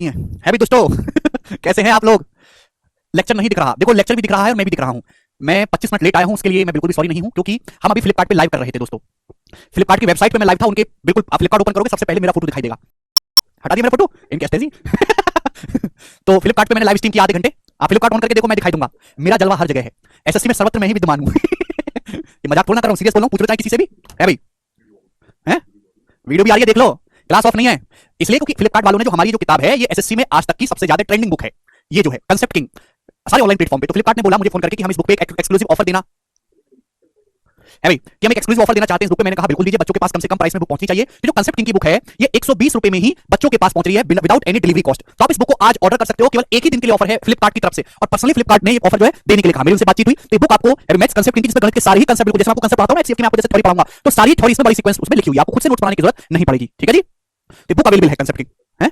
है भी दोस्तों। कैसे हैं आप लोग? लेक्चर नहीं दिख रहा, देखो लेक्चर भी दिख रहा है और मैं भी दिख रहा हूं। मैं 25 मिनट लेट आया हूं, उसके लिए मैं बिल्कुल भी सॉरी नहीं हूं, क्योंकि हम अभी फ्लिपकार्ट पे लाइव कर रहे थे दोस्तों। फ्लिपकार्ट की वेबसाइट पे मैं लाइव था, उनके बिल्कुल आप फ्लिपकार्ट ओपन करोगे सबसे पहले मेरा फोटो दिखाई देगा। हटा दिया मेरा फोटो इनके एस्टेजी। तो फ्लिपकार्ट पे मैंने लाइव स्ट्रीम किया आधे घंटे। आप फ्लिपकार्ट ऑन करके देखो, मैं दिखाई दूंगा। मेरा जलवा हर जगह है। एसएससी में सर्वत्र मैं ही विद्यमान हूं। ये मजाक थोड़ा ना कर रहा हूं, सीरियस बोल रहा हूं। पूछ रहा है किसी से भी है भाई, हैं? वीडियो भी आ रही है, देख लो। क्लास ऑफ नहीं है इसलिए क्योंकि फ्लिपकार्ट वालों ने जो हमारी जो किताब है, ये एसएससी में आज तक की सबसे ज्यादा ट्रेंडिंग बुक है। ये जो है कंसेप्ट किंग, सारे ऑनलाइन प्लेटफॉर्म पे। तो फ्लिपकार्ट ने बोला मुझे फोन करके कि हम इस बुक पे एक एक्सक्लूसिव ऑफर देना है भाई, कि हम एक एक्सक्लूसिव ऑफर देना चाहते हैं इस बुक पे। मैंने कहा बिल्कुल दीजिए, बच्चों के पास कम से कम प्राइस में बुक पहुंचनी चाहिए। ये जो कंसेप्ट किंग की बुक है, ये 120 रुपए में ही बच्चों के पास पहुंच रही है विदाउट एनी डिलीवरी कॉस्ट। तो आप इस बुक को आज ऑर्डर कर सकते हो, केवल एक ही दिन के लिए ऑफर है फ्लिपकार्ट की तरफ से। और पर्सनली फ्लिपकार्ट ने ये ऑफर जो है देने के लिए कहा, मेरी उनसे बातचीत हुई। तो ये बुक आपको मैथ्स कंसेप्ट किंग, जिसमें गणित के सारे ही कंसेप्ट, बिल्कुल जैसे आपको कंसेप्ट पढ़ाता हूं ना एचसीएफ की, मैं आपको जैसे थ्योरी पढ़ाऊंगा, तो सारी थ्योरी इसमें बड़ी सीक्वेंस उसमें लिखी हुई है, आपको खुद से नोट्स बनाने की जरूरत नहीं पड़ेगी। ठीक है जी, तो बुक अवेलेबल है कंसेप्ट किंग है।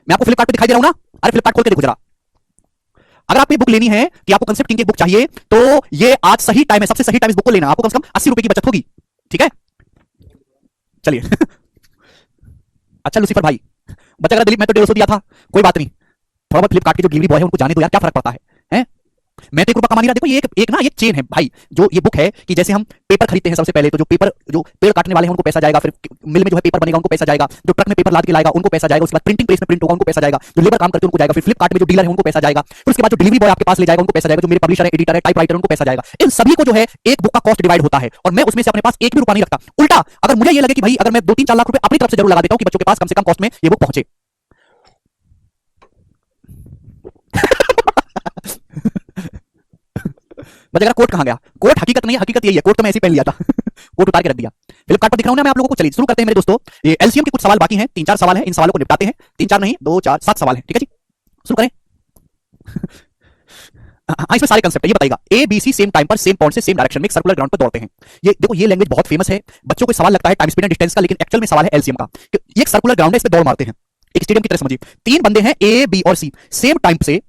मैं आपको फ्लिपकार्ट पे दिखाई दे रहा हूं ना, अरे फ्लिपकार्ट खोल के देखो जरा। अगर आपको बुक लेनी है कि आपको कंसेप्ट किंग की बुक चाहिए, तो ये आज सही टाइम है, सबसे सही टाइम इस बुक को लेना। आपको कम से कम 80 रुपए की बचत होगी। ठीक है, चलिए। अच्छा लूसीफर भाई, बचा दिलीप, मैं तो 150 दिया था, कोई बात नहीं। थोड़ा बहुत फ्लिपकार्ट के जो डिलीवरी बॉय है उनको जाने दो यार, क्या फर्क पड़ता है हैं? मैं तो 1 रुपया कमा नहीं रहा। देखो ये एक ना ये चेन है भाई। जो ये बुक है कि जैसे हम पेपर खरीदते हैं, सबसे पहले तो जो पेड़ काटने वाले हैं उनको पैसा जाएगा, फिर मिल में जो है पेपर बनेगा उनको पैसा जाएगा, जो ट्रक में पेपर लाद के लाएगा उनको पैसा जाएगा, उसके बाद प्रिंटिंग प्रेस में प्रिंट होगा उनको पैसा जाएगा, जो लेबर काम करते हैं उनको जाएगा, फिर फ्लिपकार्ट में जो डीलर है उनको पैसा जाएगा, फिर उसके बाद जो डिलीवरी बॉय आपके पास ले जाएगा उनको पैसा जाएगा, जो मेरे पब्लिशर है, एडिटर है, टाइप राइटर उनको पैसा जाएगा। इन सभी को जो है एक बुक का कॉस्ट डिवाइड होता है, और मैं उसमें से अपने पास एक भी रुपया नहीं रखता। उल्टा अगर मुझे ये लगे कि भाई अगर मैं 2-3-4 लाख रुपए अपनी तरफ से जरूर लगा देता हूं कि बच्चों के पास कम से कम कॉस्ट में ये बुक पहुंचे। बस कोट कहां गया? कोट हकीकत नहीं है, हकीकत यही है। कोट तो मैं ऐसे ही पहन लिया था। कोट उतार के रख दिया। फ्लिपकार्ट पर दिख रहा हूं ना मैं आप लोगों को। चलिए शुरू करते हैं मेरे दोस्तों। ये एलसीएम के कुछ सवाल बाकी हैं, 3-4 सवाल हैं, इन सवालों को निपटाते हैं। 3-4 नहीं, 2-4 7 सवाल हैं। ठीक है जी, शुरू करें। हाँ, इसमें सारे कंसेप्ट है, ये बताइएगा। A B C same time पर सेम पॉइंट से सेम डायरेक्शन में एक सर्कुलर ग्राउंड पर दौड़ते हैं। ये देखो, ये लैंग्वेज बहुत फेमस है। बच्चों को सवाल लगता है टाइम स्पीड एंड डिस्टेंस का, लेकिन एक्चुअल में सवाल है एलसीएम का। ये एक सर्कुलर ग्राउंड है, इस पे दौड़ मारते हैं, एक स्टेडियम की तरह समझिए। 3 बंदे हैं ए बी और सी, सेम टाइम से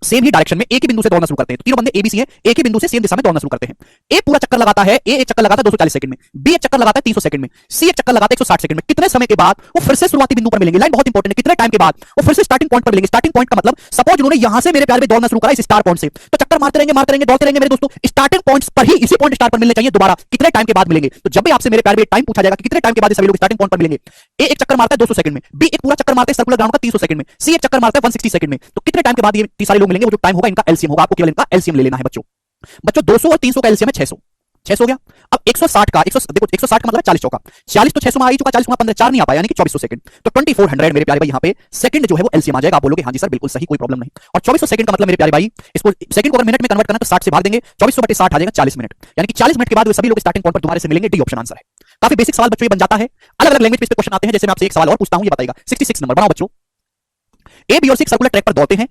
सेम ही डायरेक्शन में एक ही बिंदु से दौड़ना शुरू करते हैं। तो तीनों बंदे एबीसी हैं, एक ही बिंदु से सेम दिशा में दौड़ना शुरू करते हैं। ए पूरा चक्कर लगाता है, ए एक चक्कर लगाता है 240 सेकंड में, बी एक चक्कर लगाता है 300 सेकंड में, सी एक चक्कर लगाता है 160 सेकंड में। कितने समय के बाद वो फिर से शुरुआती बिंदु पर मिलेंगे? लाइन बहुत इंपॉर्टेंट है। कितने टाइम के बाद वो फिर से स्टार्टिंग पॉइंट पर मिलेंगे? स्टार्टिंग पॉइंट का मतलब सपोज उन्होंने यहां से मेरे प्यार में दौड़ना शुरू करा इस स्टार पॉइंट से, तो चक्कर मारते रहेंगे दौड़ते रहेंगे मेरे दोस्तों। स्टार्टिंग पॉइंट्स पर ही, इसी पॉइंट स्टार पर मिलने चाहिए दोबारा। कितने टाइम के बाद मिलेंगे? तो जब भी आपसे मेरे प्यार में टाइम पूछा जाएगा कि कितने टाइम के बाद सभी लोग स्टार्टिंग पॉइंट पर मिलेंगे, ए एक चक्कर मारता है 200 सेकंड में, बी एक पूरा चक्कर मारता है सर्कुलर ग्राउंड का 300 सेकंड में, सी एक चक्कर मारता है 160 सेकंड में। तो कितने टाइम के बाद ये सारे लोग मिलेंगे? वो जो टाइम होगा इनका एलसीएम होगा। आपको केवल इनका एलसीएम ले लेना है बच्चों। 200 और 300 का एलसीएम है 600। 600 हो गया। अब 160 का 100 देखो, 160 का मतलब 40 चौका 40, तो 600 में आ ही चुका। 40 में 15 4 नहीं आ पाया, यानी कि 2400 सेकंड। तो 2400 मेरे प्यारे भाई, यहां पे सेकंड जो है वो एलसीएम आ जाएगा। आप बोलोगे हां जी सर बिल्कुल सही, कोई प्रॉब्लम नहीं। और 2400 सेकंड का मतलब मेरे प्यारे भाई, इसको सेकंड को अगर मिनट में कन्वर्ट करना तो 60 से भाग देंगे, 2400/60 आ जाएगा 40 मिनट। यानी कि 40 मिनट के बाद वो सभी लोग स्टार्टिंग पॉइंट पर दोबारा से मिलेंगे। डी ऑप्शन आंसर है। काफी बेसिक सवाल बच्चों ये बन जाता है। अलग अलग लैंग्वेज पे इस पे क्वेश्चन आते हैं। जैसे मैं आपसे एक सवाल और पूछता हूं, ये बताइएगा। 66 नंबर बनाओ बच्चों। ए बी और सी सर्कुलर ट्रैक पर दौड़ते हैं।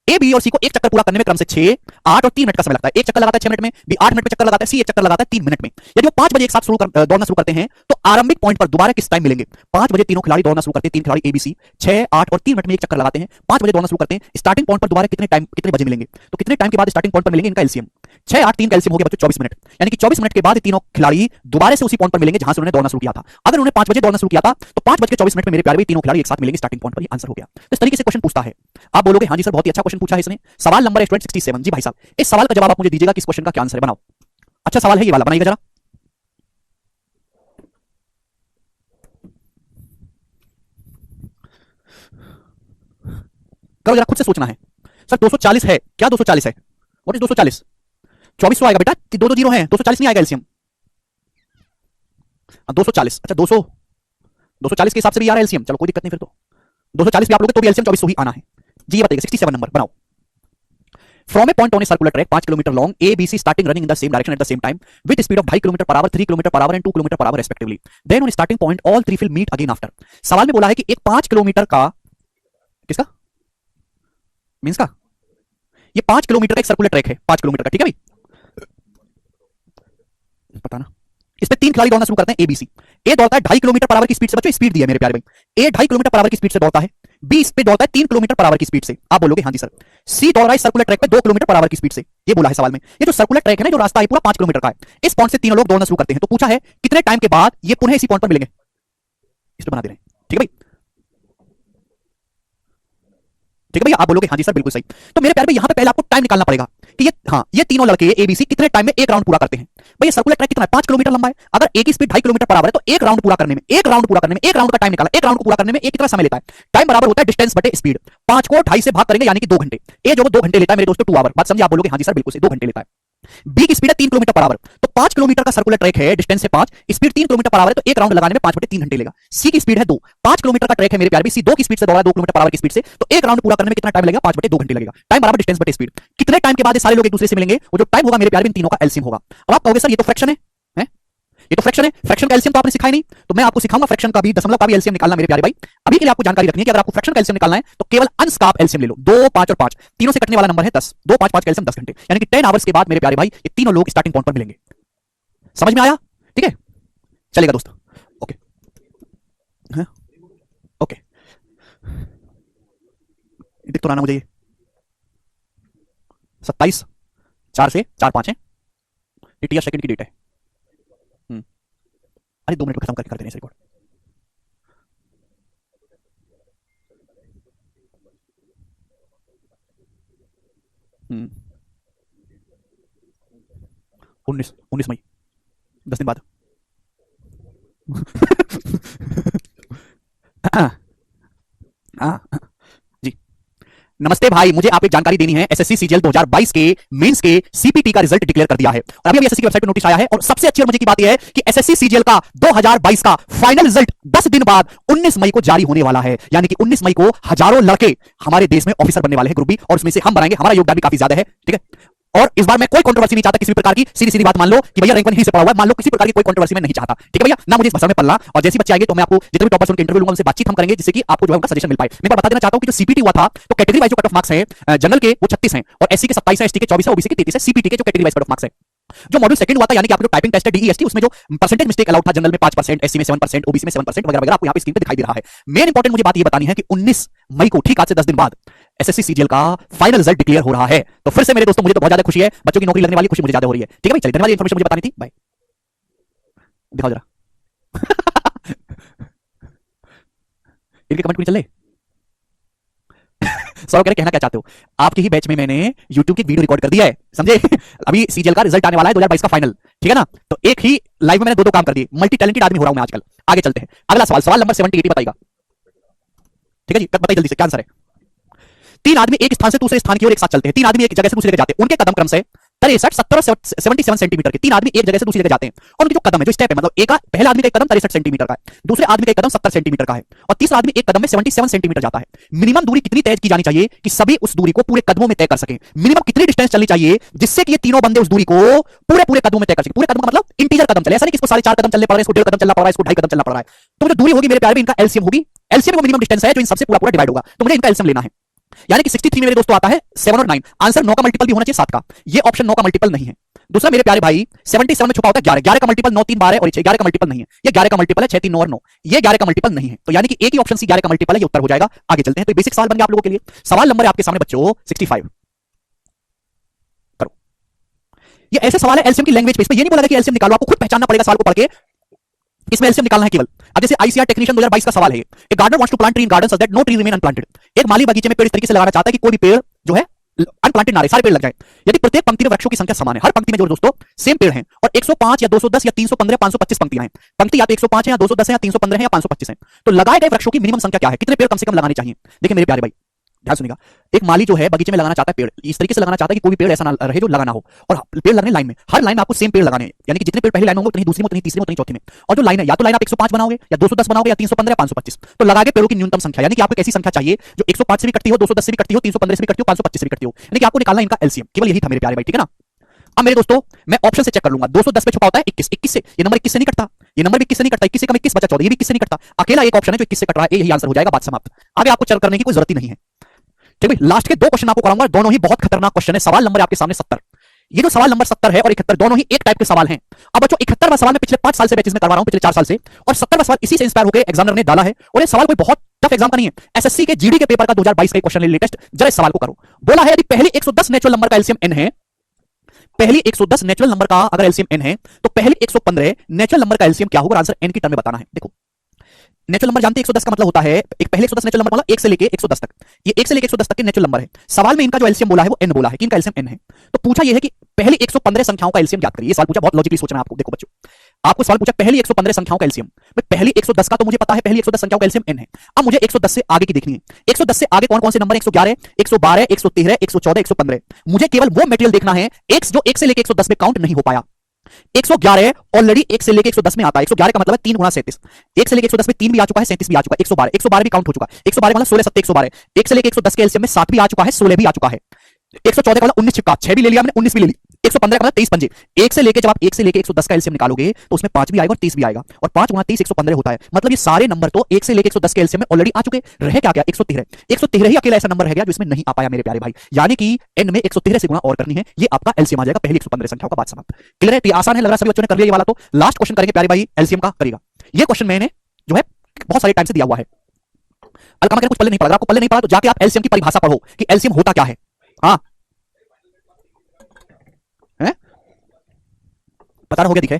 ए बी और सी को एक चक्कर पूरा करने में क्रम से 6, 8 और 3 मिनट का समय लगता है। एक चक्कर लगाता है 6 मिनट में, बी 8 मिनट में चक्कर लगाता है, सी एक चक्कर लगाता है 3 मिनट में। यदि वो 5 बजे एक साथ दौड़ना शुरू करते हैं, तो आरंभिक पॉइंट पर दोबारा किस टाइम मिलेंगे? 5 बजे तीनों खिलाड़ी दौड़ना शुरू करते हैं, 3 खिलाड़ी एबीसी 6, 8 और 3 मिनट में एक चक्कर लगाते हैं। 5 बजे दौड़ना शुरू करते हैं, स्टार्टिंग पॉइंट पर दोबारा कितने बजे मिलेंगे? तो कितने टाइम के बाद स्टार्टिंग पॉइंट पर मिलेंगे? इनका एलसीएम 6, 8, 3 का एलसीएम हो गया बच्चों 24 मिनट। यानी कि 24 मिनट के बाद तीनों खिलाड़ी दोबारा से उसी पॉइंट पर मिलेंगे जहां से उन्होंने दौड़ना शुरू किया था। अगर उन्होंने 5 बजे दौड़ना शुरू किया था, तो 5:24 में मेरे प्यारे भाई तीनों खिलाड़ी एक साथ मिलेंगे स्टार्टिंग पॉइंट पर। ये आंसर हो गया। तो इस तरीके से क्वेश्चन पूछता है। आप बोलोगे हां जी सर बहुत ही अच्छा क्वेश्चन पूछा है इसने। सवाल नंबर 67। जी भाई साहब, इस सवाल का जवाब आप मुझे दीजिएगा कि इस क्वेश्चन का क्या आंसर है। बनाओ। अच्छा सवाल है ये वाला, बनाइएगा जरा। करो जरा, खुद से सोचना है। सर 240 है क्या? 240 है। What is 240? 2400 आएगा बेटा, 2 जीरो है, 240 नहीं आएगा एलसीएम। 240, अच्छा 240 के हिसाब से भी आ रहा है एलसीएम। चलो कोई दिक्कत नहीं, फिर तो 240 भी आप लोग तो भी एलसीएम 2400 ही आना है। जी ये बताइए 67 नंबर बनाओ। From a point on a circular track 5 kilometre long, A, B, C starting running in the same direction at the same time with speed of 2.5 kilometre per hour, 3 kilometre per hour and 2 kilometre per hour respectively. Then on starting point all three will meet again after. सवाल में बोला है कि एक 5 kilometre का, किसका means का, ये 5 किलोमीटर का एक सर्कुलर ट्रैक है, 5 किलोमीटर का, ठीक है भाई, पता ना। इस पे 3 खिलाड़ी दौड़ना शुरू करते हैं एबीसी। ए दौड़ता है 2.5 किलोमीटर पर आवर की स्पीड से। बच्चों स्पीड दी है मेरे प्यारे भाई। ए 2.5 किलोमीटर पर आवर की स्पीड से दौड़ता है, बी इस पे दौड़ता है 3 किलोमीटर पर आवर की स्पीड से। आप बोलोगे हां जी सर। सी दौड़ रहा है सर्कुलर ट्रैक पे 2 किलोमीटर पर आवर की स्पीड से। ये बोला है सवाल में। ये जो सर्कुलर ट्रैक है ना, जो रास्ता है पूरा 5 किलोमीटर का है, इस पॉइंट से तीनों लोग दौड़ना शुरू करते हैं। तो पूछा है कितने टाइम के बाद ये पुनः इसी पॉइंट पर मिलेंगे। इस पे बना दे रहे हैं, ठीक है भाई। ठीक है भैया, आप बोलोगे हाँ जी सर बिल्कुल सही। तो मेरे प्यारे भाई यहाँ पे पहले आपको टाइम निकालना पड़ेगा कि ये तीनों लड़के एबीसी कितने टाइम में एक राउंड पूरा करते हैं। भैया सर्कुलर ट्रैक कितना है, 5 किलोमीटर लंबा है। अगर एक की स्पीड 2.5 किलोमीटर बराबर है तो एक राउंड पूरा करने में एक राउंड का टाइम निकाला, एक राउंड को पूरा करने में एक कितना समय लेता है। टाइम बराबर होता है डिस्टेंस बटे स्पीड। 5 को 2.5 से भाग करेंगे यानी कि 2 घंटे। ए जो 2 घंटे लेता है मेरे दोस्तों 2 आवर। बात समझे, आप बोलोगे हाँ जी सर बिल्कुल सही, 2 घंटे लेता है। बी की स्पीड है 3 किलोमीटर पर आवर, तो 5 किलोमीटर का सर्कुलर ट्रैक है, डिस्टेंस है 5, स्पीड 3 किलोमीटर पर आवर है, तो एक राउंड लगाने में 5/3 घंटे लेगा। सी की स्पीड है 2, 5 किलोमीटर का ट्रैक है मेरे प्यारे भी, सी 2 की स्पीड से दौड़ा 2 किलोमीटर पर आवर की स्पीड से, तो एक राउंड पूरा करने में कितना टाइम लगेगा, 5/2 घंटे लगेगा। टाइम बराबर डिस्टेंस बटे स्पीड। कितने टाइम के बाद ये सारे लोग एक दूसरे से मिलेंगे, वो जो टाइम होगा मेरे प्यारे इन तीनों का एलसीएम होगा। अब आप कहोगे सर ये तो फ्रैक्शन है, ये तो फ्रैक्शन है, फ्रैक्शन का एलसीएम तो आपने सिखाया नहीं, तो मैं आपको सिखाऊंगा फ्रैक्शन का भी, दशमलव का भी एलसीएम निकालना मेरे प्यारे भाई। अभी के लिए आपको जानकारी रखनी है कि अगर आपको फ्रैक्शन का एलसीएम निकालना है तो केवल अंश का आप एलसीएम ले लो। 2, 5 और 5 तीनों से कटने वाला नंबर है 10, 2, 5, 5 का एलसीएम 10 घंटे, यानी कि 10 आवर्स के बाद मेरे प्यारे भाई ये तीनों लोग स्टार्टिंग पॉइंट पर मिलेंगे। समझ में आया? ठीक है, चलेगा दोस्त। ओके ओके, दिख तो रहा ना मुझे ये 27 4 से 4 5 है, ये टीआर सेकंड की डेट है। अरे 2 मिनट में खत्म करके कर देने रिकॉर्ड। हम्म 19 मई 10 दिन बाद। हाँ जी, नमस्ते भाई, मुझे आप एक जानकारी देनी है। एसएससी सीजीएल 2022 के मेंस के सीपीटी का रिजल्ट डिक्लेयर कर दिया है और अभी एसएससी की वेबसाइट पे नोटिस आया है, और सबसे अच्छी और मजे की बात यह है कि एसएससी सीजीएल का 2022 का फाइनल रिजल्ट 10 दिन बाद 19 मई को जारी होने वाला है। यानी कि 19 मई को हजारों लड़के हमारे देश में ऑफिसर बनने वाले हैं ग्रुप बी, और उसमें से हम बनाएंगे। हमारा योगदान भी काफी ज्यादा है, ठीक है। और इस बार मैं कोई कंट्रोवर्सी नहीं चाहता किसी भी प्रकार की, सीधी सीधी बात मान लो कि भैया रैंक 1 ही से पढ़ा हुआ है, मान लो किसी प्रकार की कोई कंट्रोवर्सी मैं नहीं चाहता, ठीक है भैया ना, मुझे इस भाषा में पढ़ना। और जैसी बच्चे आएंगे तो मैं आपको जितने भी टॉपर्स उनके इंटरव्यू लूंगा, उनसे बातचीत हम करेंगे जिससे कि आपको जो है उनका सजेशन मिल पाए। मैं बता देना चाहता हूं कि जो सीपीटी हुआ था तो कैटेगरी वाइज जो कट ऑफ मार्क्स है, जनरल के वो 36 हैं, और एससी के 27 है, एसटी के 24 है, ओबीसी के 33 है, सीपीटी के जो category wise cut off marks है। जो मॉड्यूल सेकंड हुआ था यानी कि आपको जो टाइपिंग टेस्ट है डीईएसटी, उसमें जो परसेंटेज मिस्टेक अलाउड था, जनरल में 5%, एससी में 7%, ओबीसी में 7% वगैरह वगैरह आपको यहां पे स्क्रीन पे दिखाई दे रहा है। मेन इंपॉर्टेंट मुझे बात ये बतानी है कि 19 मई को ठीक आज से 10 दिन बाद एसएससी सीजीएल का फाइनल रिजल्ट डिक्लेयर हो रहा है। तो फिर से मेरे दोस्तों मुझे तो बहुत ज्यादा खुशी है, बच्चों की नौकरी लगने वाली खुशी मुझे ज्यादा हो रही है, ठीक है भाई। चलिए धन्यवाद, इंफॉर्मेशन मुझे बतानी थी, बाय। दिखाओ जरा इनके कमेंट क्यों चल रहे? सौ कह रहे कहना क्या चाहते हो, आपके ही बैच में मैंने YouTube की वीडियो रिकॉर्ड कर दिया है, समझे? अभी सीजीएल का रिजल्ट आने वाला है 2022 का फाइनल, ठीक है ना। तो एक ही लाइव में मैंने दो काम कर दिए, मल्टी टैलेंटेड आदमी हो रहा हूं मैं आजकल। आगे चलते हैं, अगला सवाल, सवाल नंबर 70 बताइएगा, ठीक है जी, बताइए जल्दी से क्या आंसर है। 3 आदमी एक स्थान से दूसरे स्थान की ओर एक साथ चलते हैं। 3 आदमी एक जगह से दूसरी जगह जाते हैं, उनके कदम क्रम से 63, 70 और 77 सेंटीमीटर के। 3 आदमी एक जगह से दूसरी जगह जाते हैं और उनके जो कदम है, जो स्टेप है, मतलब एक पहला आदमी का एक कदम 63 सेंटीमीटर का है, दूसरे आदमी का एक कदम 70 सेंटीमीटर का है, और तीसरा आदमी एक कदम में 77 सेंटीमीटर जाता है। मिनिमम दूरी कितनी तय की जानी चाहिए कि सभी उस दूरी को पूरे कदमों में तय कर सकें? मिनिमम कितनी डिस्टेंस चलनी चाहिए जिससे कि ये तीनों बंदे उस दूरी को पूरे पूरे कदमों में तय कर सकें? पूरे कदम का मतलब इंटीजर कदम चले, ऐसा नहीं कि इसको 4.5 कदम चलने पड़ रहे हैं, इसको 1.5 कदम चलना पड़ रहा है, इसको 2.5 कदम चलना पड़ रहा है। तो जो दूरी होगी मेरे प्यारे में इनका एलसीएम होगी। एलसीएम वो मिनिमम डिस्टेंस है जो इन सबसे पूरा पूरा डिवाइड होगा, तो मुझे इनका एलसीएम लेना है। यानी कि 63 में मेरे दोस्तों आता है 7 और 9। आंसर 9 का मल्टीपल भी होना चाहिए 7 का, ये ऑप्शन 9 का मल्टीपल नहीं है। दूसरा मेरे प्यारे भाई 77 में छुपा होता है 11, 11 का मल्टीपल 9 3 12 और 6, 11 का मल्टीपल नहीं है, ये 11 का मल्टीपल है 6 3 9 और 9, ये 11 का मल्टीपल नहीं है। तो यानी कि एक ही ऑप्शन सी 11 का मल्टीपल है, ये उत्तर हो जाएगा। आगे चलते हैं, तो बेसिक सवाल बन गया आप लोगों के लिए। सवाल नंबर है आपके सामने बच्चों 65, करो। ये ऐसे सवाल है एलसीएम की लैंग्वेज पे, इसमें ये नहीं बोला कि एलसीएम निकालो, आपको खुद पहचानना पड़ेगा सवाल को पढ़ के, इसमें एलसीएम निकालना है केवल। अब जैसे आईसीआर टेक्नीशियन 2022 का सवाल है, a gardener wants to plant tree in garden so that no tree remain unplanted. एक माली बगीचे में पेड़ इस तरीके से लगाना चाहता है कि कोई भी पेड़ जो है अनप्लांटेड ना रहे, सारे पेड़ लग जाए। यदि प्रत्येक पंक्ति में वृक्षों की संख्या समान है, हर पंक्ति में जो दोस्तों सेम पेड़ हैं, और 105 या 210 या 315 525 पंक्तियां हैं, पंक्ति या तो 105 है या 210 है या 315 है या 525 है, तो लगाए गए वृक्षों की मिनिमम संख्या क्या है, कितने पेड़ कम से कम लगाने चाहिए? देखिए मेरे प्यारे भाई ध्यान सुनिएगा, एक माली जो है बगीचे में लगाना चाहता है पेड़, इस तरीके से लगाना चाहता है कि कोई भी पेड़ ऐसा ना रहे जो लगाना हो, और पेड़ लगने लाइन में, हर लाइन में आपको सेम पेड़ लगाने हैं, यानी कि जितने पेड़ पहली लाइन होंगे उतनी दूसरी में, उतनी तीसरी में, उतनी चौथी में। और जो लाइन है, या तो लाइन आप 105 बनाओगे या 210 बनाओगे या 315 या 525, तो लगाए गए पेड़ों की न्यूनतम संख्या, यानी कि आपको ऐसी संख्या चाहिए जो 105 से भी कटती हो, 210 से भी कटती हो, 315 से भी कटती हो, 525 से भी कटती हो, यानी कि आपको निकालना इनका एलसीएम। केवल यही था मेरे प्यारे भाई, ठीक है ना। अब मेरे दोस्तों मैं ऑप्शन से चेक कर लूंगा, 210 पे छुपा होता है 21, 21 से, ये नंबर 21 से नहीं कटता, ये नंबर भी 21 से नहीं कटता, 21 से कम 21 बचा 14, ये भी 21 से नहीं कटता, अकेला एक ऑप्शन है जो 21 से कट रहा है, यही आंसर हो जाएगा, बात समाप्त। आगे आपको चेक करने की कोई जरूरत ही नहीं है, ठीक है। लास्ट के 2 क्वेश्चन आपको कराऊंगा, दोनों ही बहुत खतरनाक क्वेश्चन है। सवाल नंबर आपके सामने 70, ये जो सवाल नंबर 70 है और 71 दोनों ही एक टाइप के सवाल हैं। अब बच्चों 71वां सवाल मैं पिछले 5 साल से बैचेस में करवा रहा हूं, पिछले 4 साल से, और 70वां सवाल इसी से इंस्पायर होकर एग्जामिनर ने डाला है, और ये सवाल कोई बहुत टफ एग्जाम का नहीं है, एसएससी के जीडी के पेपर का 2022 का क्वेश्चन लेटेस्ट। जरा इस सवाल को करो। बोला है यदि पहली 110 नेचुरल नंबर का एलसीएम n है, पहली 110 नेचुरल नंबर का अगर एलसीएम n है, तो पहली 115 नेचुरल नंबर का एलसीएम क्या होगा? आंसर n की टर्म में बताना है। देखो नेचुरल नंबर जानते हैं 110 का मतलब होता है, एक पहले 110 नेचुरल नंबर मतलब 1 से लेके 110 तक, ये 1 से लेके 110 तक के नेचुरल नंबर है। सवाल में इनका जो एलसीएम बोला है वो n बोला है कि इनका एलसीएम n है। तो पूछा ये है कि पहली 115 संख्याओं का एलसीएम ज्ञात करिए। ये सवाल पूछा, बहुत लॉजिकली सोचना है आपको। देखो बच्चों, आपको सवाल पूछा पहली 115 संख्याओं का एलसीएम, पहली 110 का तो मुझे पता है, पहली 110 संख्याओं का एलसीएम n है। अब मुझे 110 से आगे की देखनी है। 110 से आगे कौन कौन से नंबर है? 111, 112, 113, 114, 115। मुझे केवल वो मटेरियल देखना है x जो 1 से लेके 110 में काउंट नहीं हो पाया। 111 ऑलरेडी 1 से लेके 110 में आता है। 111 का मतलब है 3 गुना 37। 1 से लेके 110 में 3 भी आ चुका है, 37 भी आ चुका है, 112, 112 भी काउंट हो चुका है। 112 मतलब 16 7 112। 1 से लेके 110 के एलसीएम में 7 भी आ चुका है, 16 भी आ चुका है। 114 का मतलब 19 छिक्का 6 भी ले लिया हमने, 19 भी ले ली। 115 का मतलब 23 पंजे। 1 से लेके जब आप 1 से लेके 110 का एलसीएम निकालोगे तो उसमें 5 भी आएगा और 30 भी आएगा, और 5 गुना 30 115 होता है। मतलब ये सारे नंबर तो 1 से लेके 110 के एलसीएम में ऑलरेडी आ चुके। रह क्या गया? 113। 113 ही अकेला ऐसा नंबर रह गया जो इसमें नहीं आ पाया मेरे प्यारे भाई, यानी कि n में 113 से गुणा और करनी है, ये आपका एलसीएम आ जाएगा पहली 115 संख्याओं का। बात समाप्त। क्लियर है? तो आसान है, लग रहा है सभी बच्चों ने कर लिया ये वाला। तो लास्ट क्वेश्चन करेंगे प्यारे भाई, एलसीएम का करेगा। ये क्वेश्चन मैंने जो है बहुत सारे टाइम से दिया हुआ है, अलकामा कुछ पल्ले नहीं पड़ा। आपको पल्ले नहीं पड़ा तो जाके आप एलसीएम की परिभाषा पढ़ो कि एलसीएम होता क्या है। हाँ पता हो गया? दिखे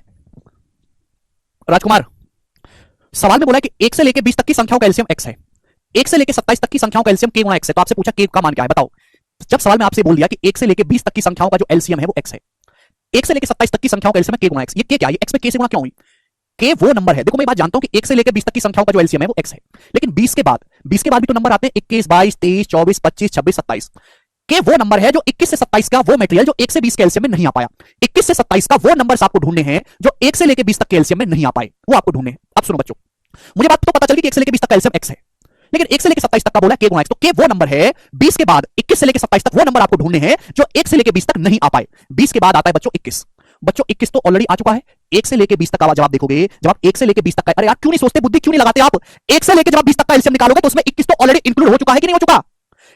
राजकुमार, सवाल में बोला है कि 1 से लेके 20 तक की संख्याओं का एलसीएम x है, 1 से लेके 27 तक की संख्याओं का एलसीएम k गुणा x है। तो आपसे पूछा k का मान क्या है, बताओ। जब सवाल में आपसे बोल दिया कि 1 से लेके 20 तक की संख्याओं का जो एलसीएम है वो x है, 1 से लेके 27 तक की संख्याओं का एलसीएम है k गुणा x। ये k क्या है? ये x में k से गुणा क्यों हुई? k वो नंबर है, देखो मैं बात जानता हूं कि 1 से लेके 20 तक की संख्याओं का जो एलसीएम है वो x है, लेकिन 20 के बाद भी तो नंबर आते हैं 21 22 23 24 25 26 27। के वो नंबर है जो 21 से 27 का वो मटेरियल जो 1 से 20 के एलसीएम में नहीं आ पाया। 21 से 27 का वो नंबर्स आपको ढूंढने हैं जो 1 से लेके 20 तक के एलसीएम में नहीं आ पाए, वो आपको ढूंढने हैं। अब सुनो बच्चों, मुझे बात तो पता चली कि 1 से लेके 20 तक का एलसीएम x है, लेकिन 1 से लेके 27 तक का बोला k गुणा x। तो k वो नंबर है 20 के बाद 21 से लेके 27 तक, वो नंबर आपको ढूंढने हैं जो 1 से लेके 20 तक नहीं आ पाए। 20 के बाद आता है बच्चों 21। बच्चों 21 तो ऑलरेडी आ चुका है। 1 से लेके 20 तक का जवाब देखोगे, जब आप 1 से लेके 20 तक का, अरे यार क्यों नहीं सोचते, बुद्धि क्यों नहीं लगाते आप? 1 से लेके जब आप 20 तक का एलसीएम निकालोगे तो उसमें 21 तो ऑलरेडी इंक्लूड हो चुका है कि नहीं हो चुका?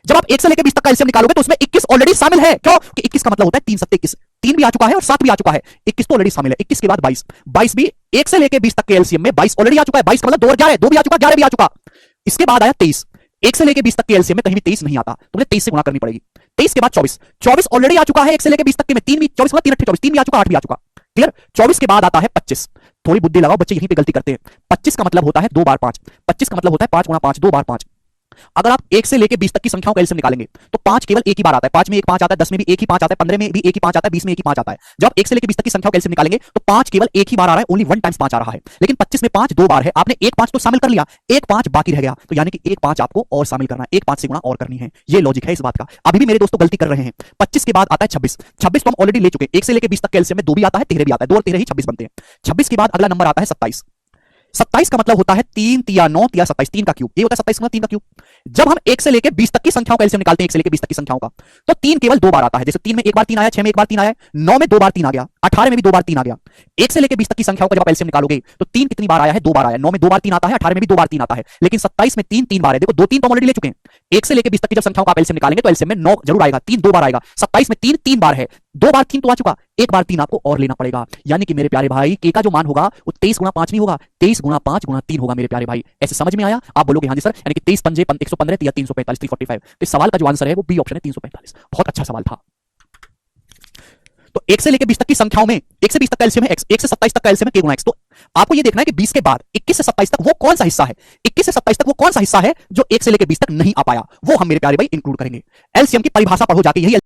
जब आप 1 से लेके 20 तक का एलसीएम निकालोगे तो उसमें 21 ऑलरेडी शामिल है। क्यों? कि 21 का मतलब होता है 3 7 21, 3 भी आ चुका है और 7 भी आ चुका है, 21 तो ऑलरेडी शामिल है। 21 के बाद 22, 22 भी 1 से लेके 20 तक के एलसीएम में 22 ऑलरेडी आ चुका है। 22 का मतलब 2 और 11, 2 भी आ चुका, 11 भी आ चुका। इसके बाद आया 23। 1 से लेके 20 तक के एलसीएम में कहीं भी 23 नहीं आता, तो मुझे 23 से गुणा करनी पड़ेगी। 23 के बाद 24, 24 ऑलरेडी आ चुका है 1 से लेके 20 तक के में, 3 भी 24 3 24, 3 भी आ चुका, 8 भी आ चुका। क्लियर? 24 के बाद आता है 25। थोड़ी बुद्धि लगाओ बच्चे, यहीं पे गलती करते हैं। 25 का मतलब होता है 2 बार 5। 25 का मतलब होता है 5 गुणा 5, 2 बार 5। अगर आप 1 से लेके 20 तक की संख्याओं का एलसीएम निकालेंगे तो 5 केवल एक ही बार आता है। 5 में एक 5 आता है, 10 में भी एक ही 5 आता है, 15 में भी एक ही 5 आता है, 20 में एक ही 5 आता है। जब आप 1 से लेके 20 तक की संख्याओं का एलसीएम निकालेंगे तो 5 केवल एक ही बार आ रहा है, ओनली 1 टाइम्स 5 आ रहा है। लेकिन 25 में 5 2 बार है, आपने एक 5 तो शामिल कर लिया, एक 5 बाकी रह गया, तो यानी कि एक 5 आपको और शामिल करना है, एक 5 से गुणा और करनी है। ये लॉजिक है इस बात का। अभी भी मेरे दोस्तों गलती कर रहे हैं। 25 के बाद आता है 26। 26 तो हम ऑलरेडी ले चुके हैं। 1 से लेके 20 तक के एलसीएम में 2 भी आता है, 13 भी आता है, 2 और 13 ही 26 बनते हैं। 26 के बाद अगला नंबर आता है 27। 27 का मतलब होता है 3 तिया 9 तिया 27, 3 का क्यूब। ये होता है 27 गुना 3 का क्यूब। जब हम 1 से लेके 20 तक की संख्याओं का एलसीएम निकालते हैं, 1 से लेके 20 तक की संख्याओं का, तो 3 केवल 2 बार आता है। जैसे 3 में एक बार 3 आया, 6 में एक बार 3 आया, 9 में 2 बार 3 आ गया, 18 में भी 2 बार 3 आ गया। 1 से लेके 20 तक की संख्याओं का जब आप एलसीएम निकालोगे तो 3 कितनी बार आया है? 2 बार आया। 9 में 2 बार 3 आता है, 18 में भी 2 बार 3 आता है, लेकिन 27 में 3 3 बार है। देखो 2 3 तो ऑलरेडी ले चुके हैं। 1 से लेके 20 तक की जब संख्याओं का आप एलसीएम निकालेंगे तो एलसीएम में 9 जरूर आएगा, 3 2 बार आएगा। 27 में 3 3 बार है, 2 बार 3 तो आ चुका, एक बार 3 आपको और लेना पड़ेगा। यानी कि मेरे प्यारे भाई के का जो मान होगा वो 23 गुणा 5 नहीं होगा, 23 गुणा 5 गुणा 3 होगा मेरे प्यारे भाई। ऐसे समझ में आया? आप बोलोगे हाँ जी सर, यानी कि 23 पंजे 115 या 345 345। तो इस सवाल का जो आंसर है वो बी ऑप्शन है, 345। बहुत अच्छा सवाल था। तो 1 से लेके 20 तक की संख्याओं में 1 से 20 तक का एलसीएम है x, 1 से 27 तक का एलसीएम है k गुणा x। तो आपको ये देखना है कि 20 के बाद 21 से 27 तक वो कौन सा हिस्सा है, 21 से 27 तक वो कौन सा हिस्सा है जो 1 से लेके 20 तक नहीं आ पाया, वो हम मेरे प्यारे भाई इंक्लूड करेंगे। एलसीएम की परिभाषा पढ़ो जाके, यही है।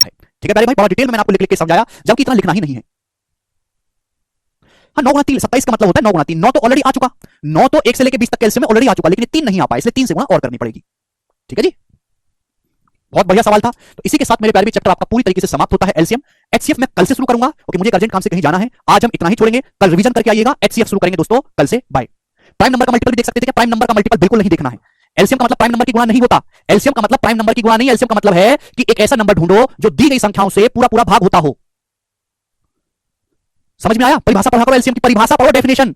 ठीक है प्यारे भाई, बड़ा डिटेल में मैंने आपको लिख लिख के समझाया, जबकि इतना लिखना ही नहीं है। हाँ 9 गुणा 3, 27 का मतलब होता है 9 गुणा 3। 9 तो ऑलरेडी आ चुका, 9 तो 1 से लेके 20 तक के एलसीएम में ऑलरेडी आ चुका, लेकिन 3 नहीं आ पाया, इसलिए 3 से गुणा और करनी पड़ेगी। ठीक है जी, बहुत बढ़िया सवाल था। तो इसी के साथ मेरे प्यारे भी चैप्टर आपका पूरी तरीके से समाप्त होता है। एलसीएम एचसीएफ मैं कल से शुरू करूंगा, क्योंकि मुझे अर्जेंट काम से कहीं जाना है। आज हम इतना ही छोड़ेंगे, कल रिवीजन करके आइएगा। एचसीएफ शुरू करेंगे दोस्तों कल से। बाय। प्राइम नंबर का मल्टीपल भी देख सकते थे क्या? प्राइम नंबर का मल्टीपल बिल्कुल नहीं देखना है। एलसीएम का मतलब प्राइम नंबर की गुणा नहीं होता। एलसीएम का मतलब प्राइम नंबर की गुणा नहीं, एलसीएम का मतलब है कि एक ऐसा नंबर ढूंढो जो दी गई संख्याओं से पूरा पूरा भाग होता हो। समझ में आया? परिभाषा पढ़ा करो, एलसीएम की परिभाषा पढ़ो, डेफिनेशन।